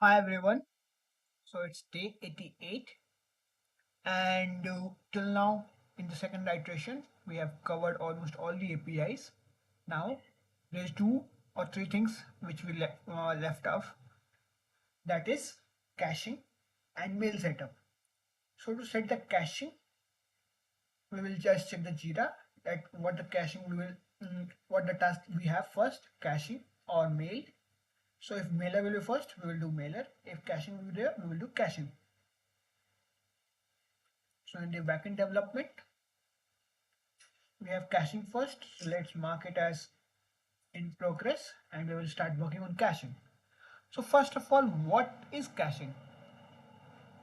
Hi everyone. So it's day 88, and till now in the second iteration we have covered almost all the APIs. Now there's two or three things which we left off, that is caching and mail setup. So to set the caching, we will just check the Jira that what the caching we will what the task we have first, caching or mail. So if mailer will be first, we will do mailer. If caching will be there, we will do caching. So in the backend development, we have caching first. So let's mark it as in progress and we will start working on caching. So first of all, what is caching?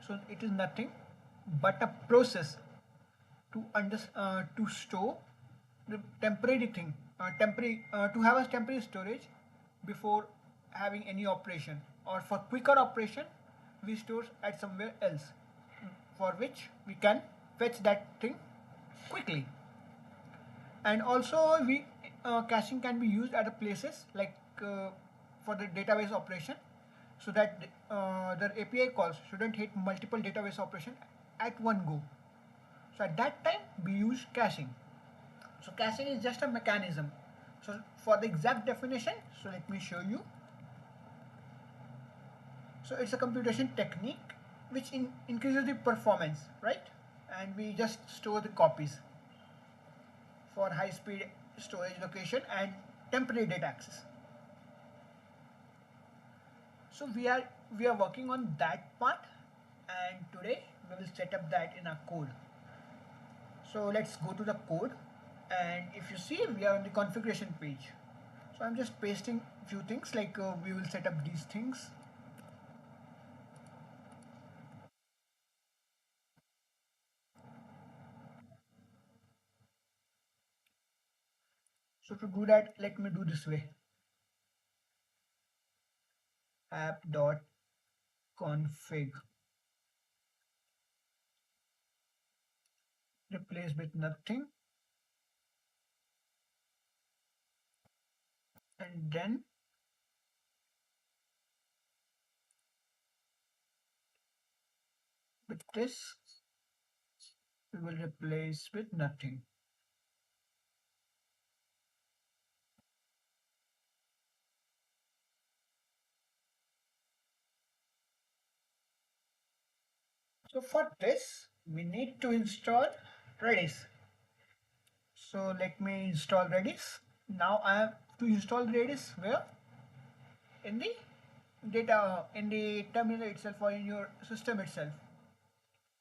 So it is nothing but a process to store the temporary thing, to have a temporary storage before having any operation, or for quicker operation we store at somewhere else, for which we can fetch that thing quickly. And also we caching can be used at places like for the database operation, so that the API calls shouldn't hit multiple database operation at one go. So at that time we use caching. So caching is just a mechanism. So for the exact definition, so let me show you. So it's a computation technique which increases the performance, right? And we just store the copies for high speed storage location and temporary data access. So we are working on that part, and today we will set up that in our code. So let's go to the code, and if you see, we are on the configuration page. So I'm just pasting few things like we will set up these things. So to do that, let me do this way: app.config replace with nothing, and then with this we will replace with nothing. So for this we need to install Redis. So let me install Redis. Now I have to install Redis where? In the in the terminal itself or in your system itself.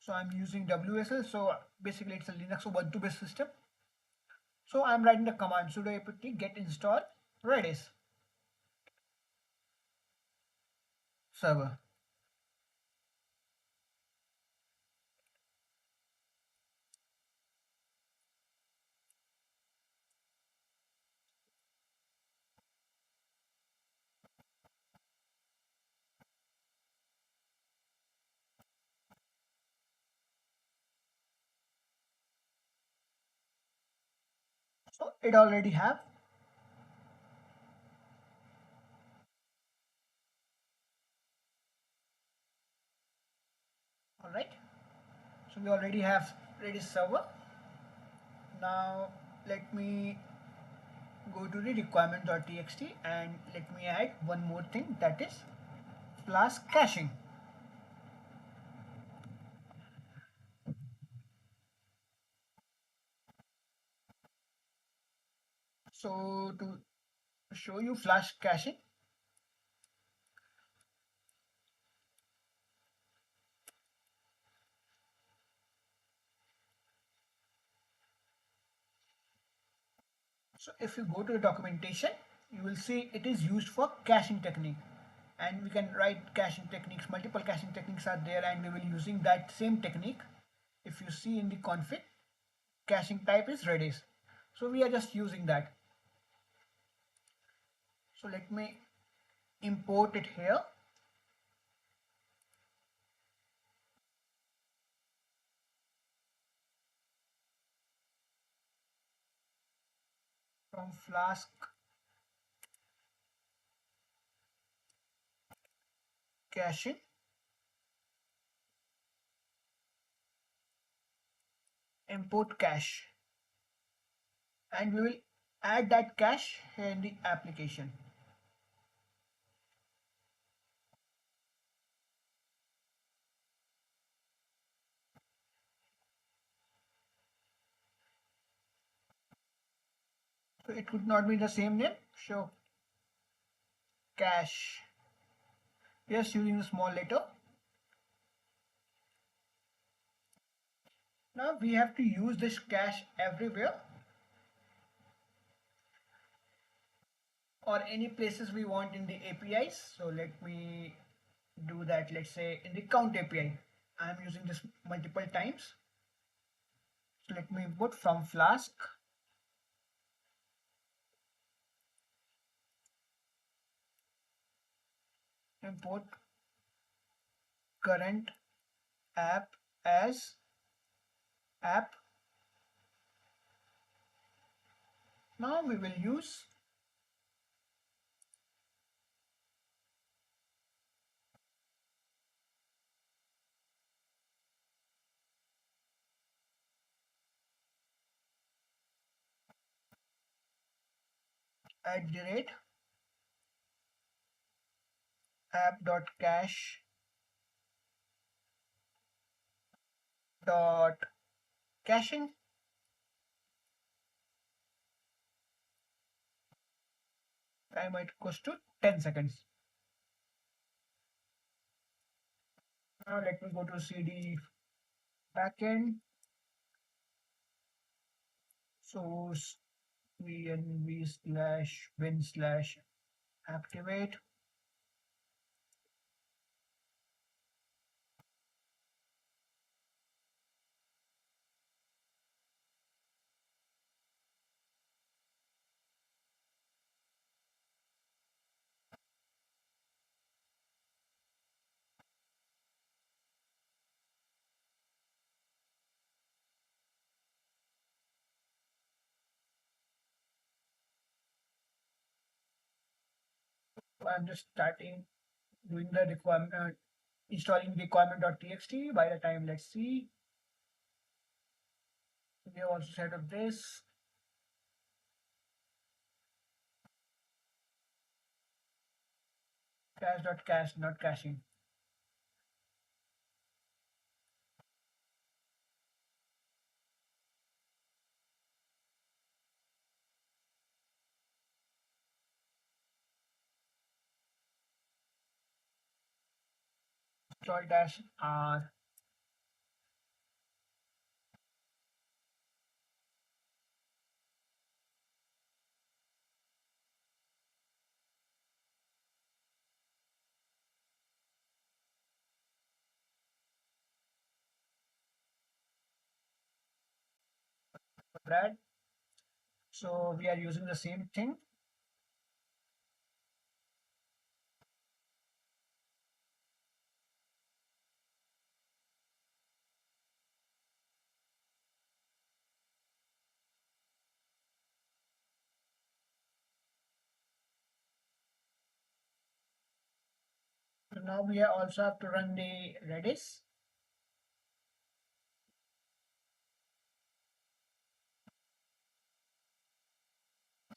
So I'm using WSL. So basically it's a Linux Ubuntu based system. So I'm writing the command sudo apt get install Redis server. So it already have. Alright. So we already have Redis server. Now let me go to the requirement.txt and let me add one more thing, that is Flask caching. So to show you Flask caching, so if you go to the documentation, you will see it is used for caching technique, and we can write caching techniques. Multiple caching techniques are there, and we will using that same technique. If you see in the config, caching type is Redis. So we are just using that. So let me import it here. From Flask caching, import cache, and we will add that cache here in the application. So it could not be the same name. Show cache. Yes, using the small letter. Now we have to use this cache everywhere or any places we want in the APIs. So let me do that. Let's say in the count API, I'm using this multiple times. So let me import from Flask. Import current app as app. Now we will use @ app.cache dot caching. Time equals to 10 seconds. Now let me go to CD backend source vnv/win/activate. So I'm just starting doing the requirement, installing requirement.txt. By the time, let's see, we have also set up this. Cache.cache, not caching. Install-r. Brad. So we are using the same thing. So now we also have to run the Redis.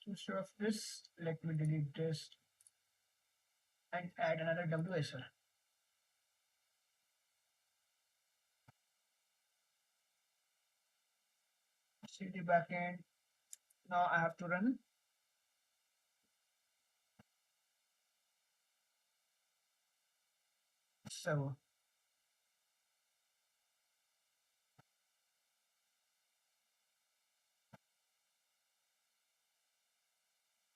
Instead of this, let me delete this and add another WSL. CD backend. Now I have to run server.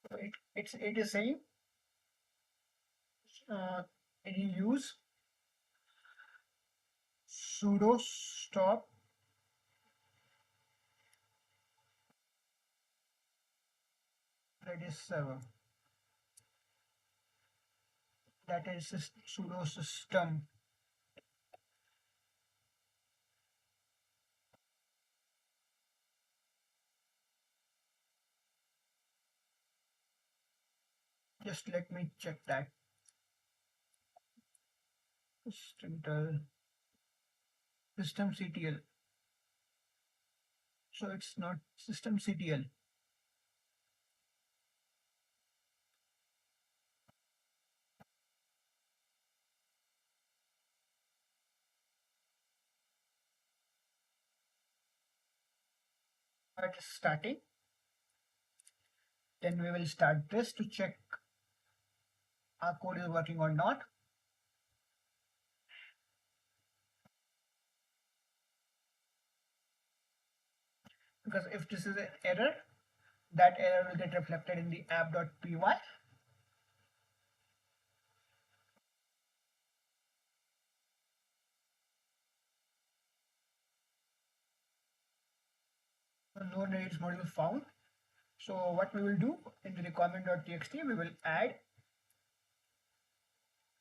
So it is saying any use sudo stop Redis server. That is sudo system. Just let me check that. systemctl. So it's not systemctl. It is starting. Then we will start this to check our code is working or not. Because if this is an error, that error will get reflected in the app.py. So no Redis module found. So what we will do in the requirement.txt, we will add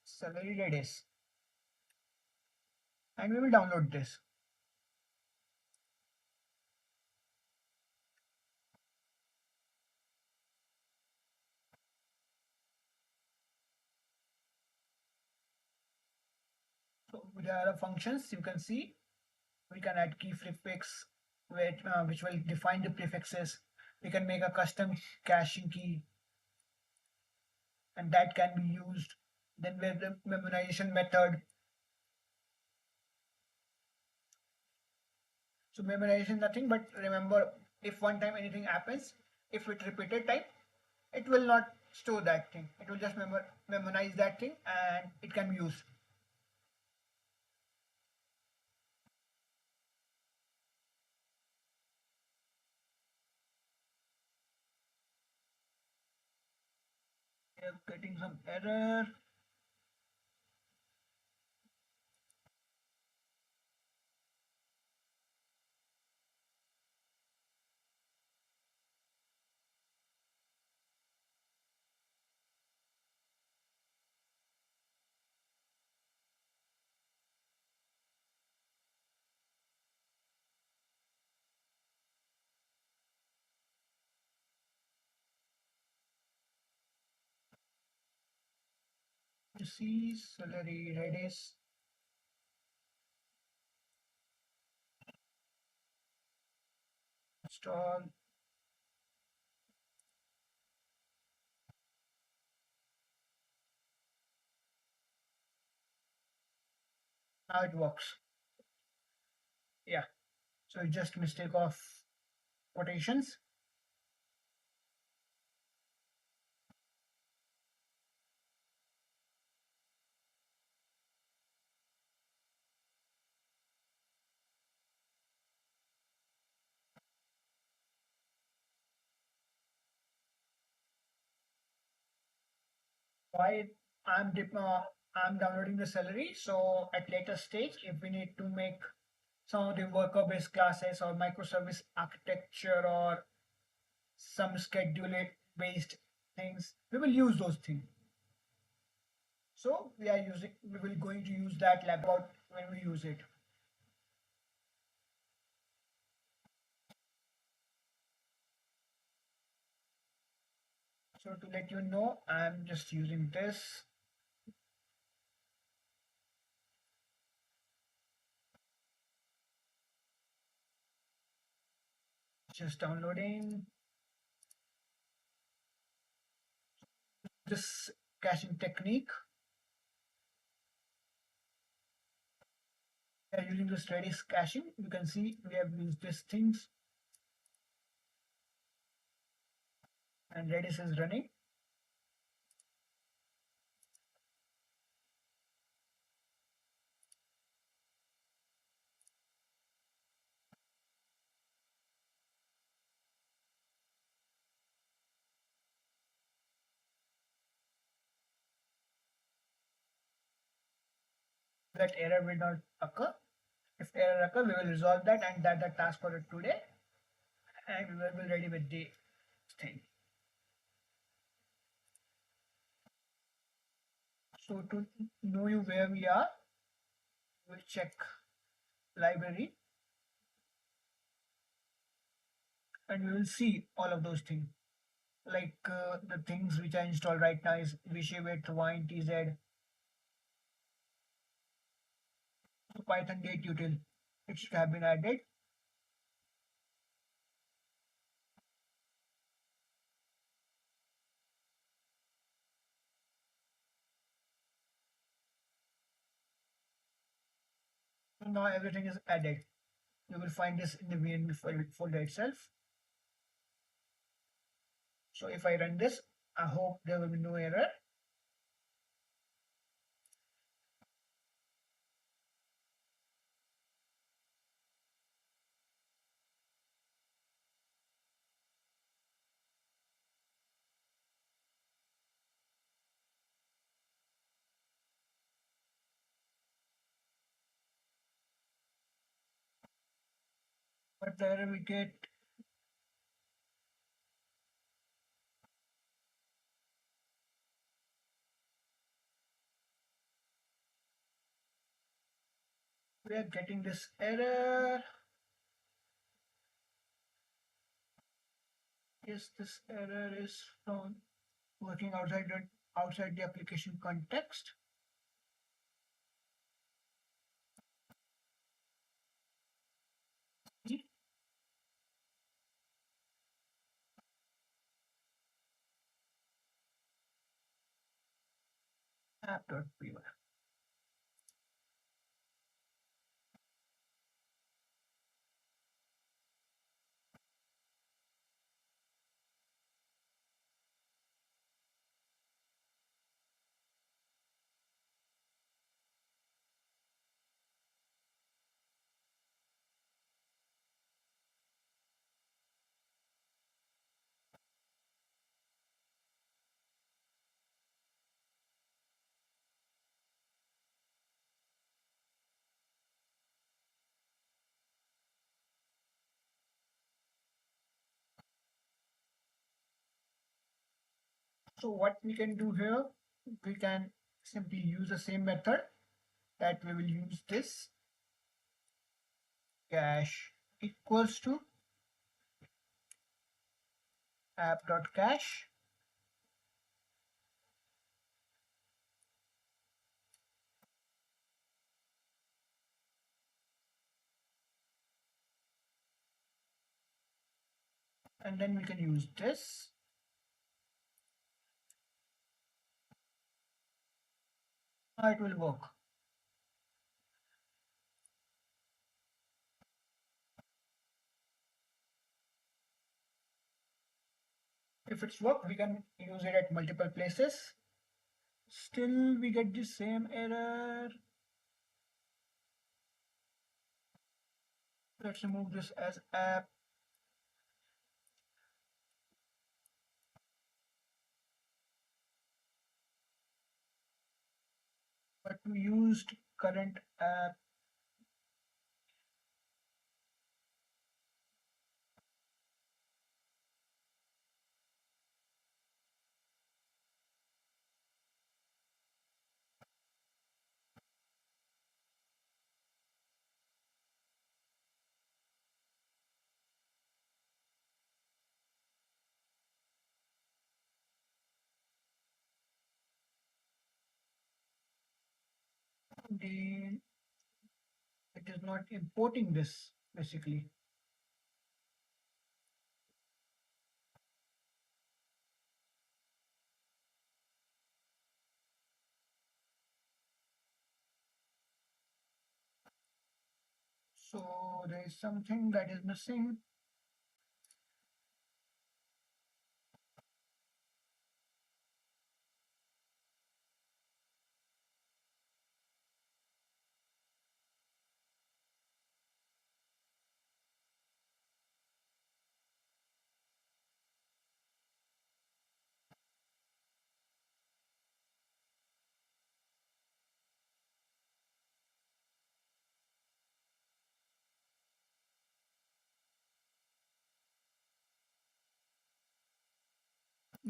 salary Redis and we will download this. So there are functions you can see. We can add key prefix which will define the prefixes. We can make a custom caching key and that can be used. Then we have the memorization method. So memorization nothing but remember, if one time anything happens, if it repeated time, it will not store that thing. It will just memorize that thing and it can be used. We are getting some error. You see salary Redis. Install. Now it works. Yeah. So it's just mistake of quotations. Why I'm downloading the salary. So at later stage, if we need to make some of the worker-based classes or microservice architecture or some schedule-based things, we will use those things. So we will going to use that lab out when we use it. So to let you know, I'm just using this. Just downloading this caching technique. We are using this Redis caching. You can see we have used these things and Redis is running. That error will not occur. If error occur, we will resolve that and that the task for it today, and we will be ready with the thing. So to know you where we are, we'll check library and we will see all of those things. Like the things which I installed right now is Vishy with YNTZ. Python date util. It should have been added. So now everything is added. You will find this in the VNV folder itself. So if I run this, I hope there will be no error. But the error we get, we are getting this error. Yes, this error is from working outside the application context. App.py. So what we can do here, we can simply use the same method that we will use this cache equals to app.cache, and then we can use this. Now it will work. If it's work, we can use it at multiple places. Still, we get the same error. Let's remove this as app. But we used current app. The it is not importing this basically. So there is something that is missing.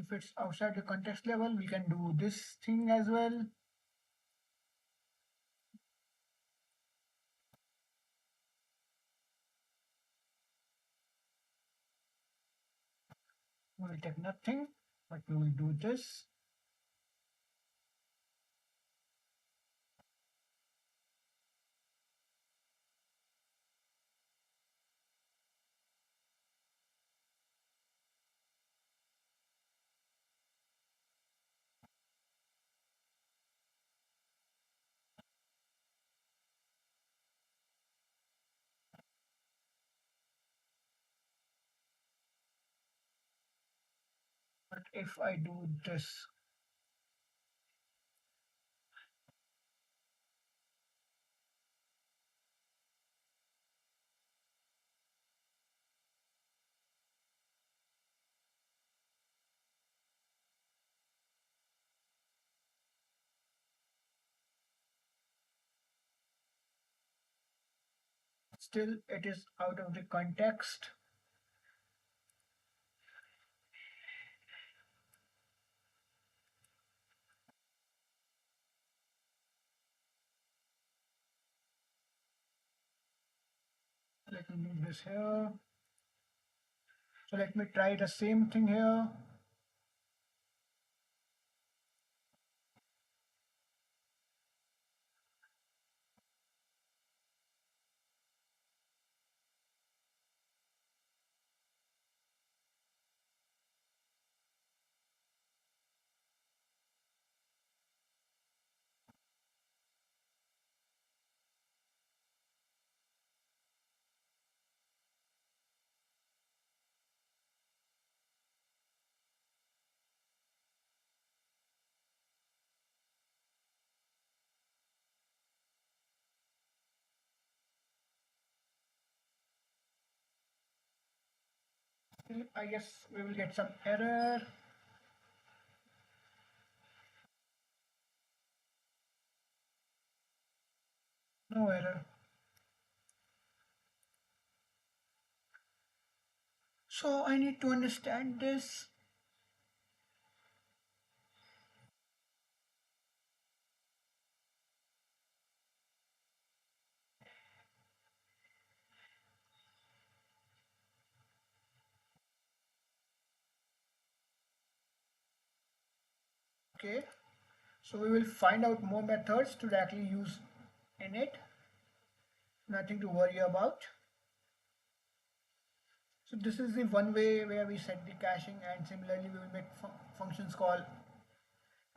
If it's outside the context level, we can do this thing as well. We will take nothing, but we will do this. But if I do this, still it is out of the context. Let me move this here. So let me try the same thing here. I guess we will get some error. No error. So I need to understand this. Okay. So we will find out more methods to directly use in it. Nothing to worry about. So this is the one way where we set the caching, and similarly we will make functions call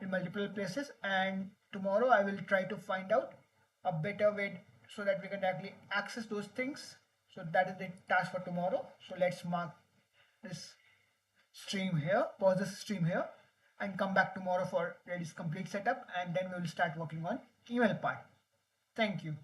in multiple places, and tomorrow I will try to find out a better way so that we can actually access those things. So that is the task for tomorrow. So let's mark this stream here, pause this stream here, and come back tomorrow for Redis complete setup, and then we will start working on email part. Thank you.